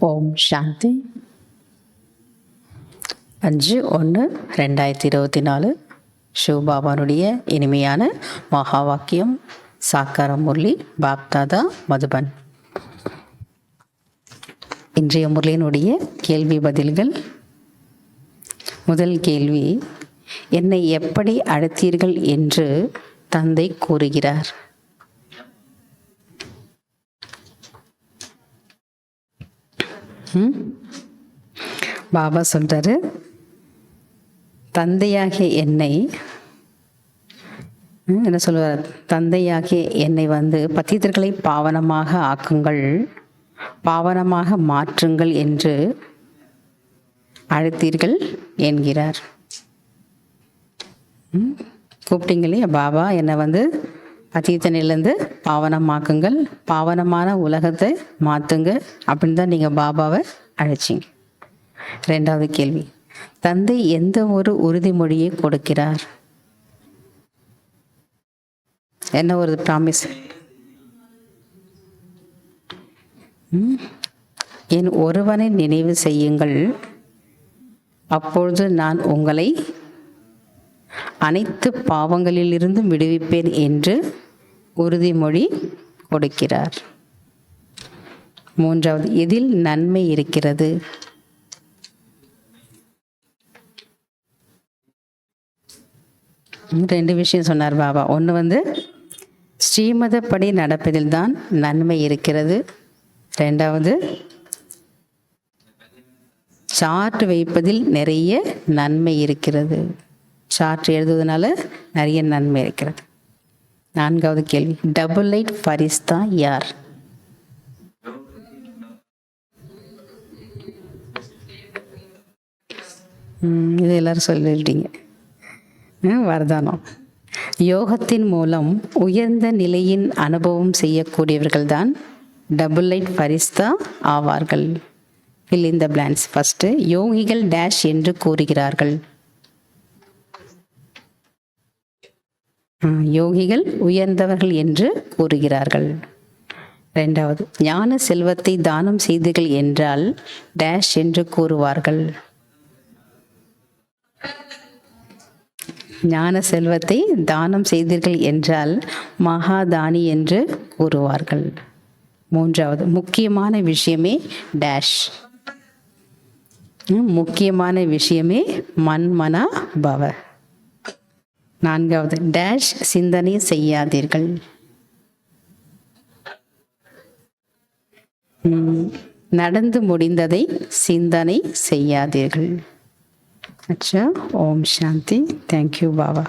ஓம் சாந்தி. 5/1/2024 சிவபாபானுடைய இனிமையான மகா வாக்கியம். சாக்கார முரளி பாப்தாதா மதுபன். இன்றைய முரளியினுடைய கேள்வி பதில்கள். முதல் கேள்வி, என்னை எப்படி அழைத்தீர்கள் என்று தந்தை கூறுகிறார்? பாபா சொல்றாரு, தந்தையாகிய என்னை என்ன சொல்லுவார்? தந்தையாகிய என்னை பத்திதர்களை பாவனமாக ஆக்குங்கள், பாவனமாக மாற்றுங்கள் என்று அழைத்தீர்கள் என்கிறார். கூப்பிட்டீங்களே பாபா, என்னை பத்தித்தனிலேருந்து பாவனமாக்குங்கள், பாவனமான உலகத்தை மாற்றுங்க அப்படின்னு தான் நீங்கள் பாபாவை அழைச்சிங்க. ரெண்டாவது கேள்வி, தந்தை எந்த ஒரு உறுதிமொழியை கொடுக்கிறார்? என்ன ஒரு ப்ராமிஸ்? என் ஒருவனை நினைவு செய்யுங்கள், அப்பொழுது நான் உங்களை அனைத்து பாவங்களிலிருந்து விடுவிப்பேன் என்று உறுதிமொழி கொடுக்கிறார். மூன்றாவது, எதில் நன்மை இருக்கிறது? ரெண்டு விஷயம் சொன்னார் பாபா. ஒன்று ஸ்ரீமதப்படி நடப்பதில் தான் நன்மை இருக்கிறது. ரெண்டாவது, சார்ட் வைப்பதில் நிறைய நன்மை இருக்கிறது. சார்ட் எழுதுவதனால நிறைய நன்மை இருக்கிறது. நான்காவது கேள்வி, டபுள் லைட் ஃபரிஸ்தா யார்? இது எல்லாரும் சொல்லிட்டீங்க. வரதானம். யோகத்தின் மூலம் உயர்ந்த நிலையின் அனுபவம் செய்யக்கூடியவர்கள் தான் டபுள் லைட் ஃபரிஸ்தா ஆவார்கள். fill in the blanks. First, யோகிகள் டேஷ் என்று கூறுகிறார்கள். யோகிகள் உயர்ந்தவர்கள் என்று கூறுகிறார்கள். ரெண்டாவது, ஞான செல்வத்தை தானம் செய்தீர்கள் என்றால் டேஷ் என்று கூறுவார்கள். ஞான செல்வத்தை தானம் செய்தீர்கள் என்றால் மகாதானி என்று கூறுவார்கள். மூன்றாவது, முக்கியமான விஷயமே டேஷ். முக்கியமான விஷயமே மன்மனா பவ. நான்காவது, டேஷ் சிந்தனை செய்யாதீர்கள். நடந்து முடிந்ததை சிந்தனை செய்யாதீர்கள். அச்சா. ஓம் சாந்தி. தேங்க்யூ பாபா.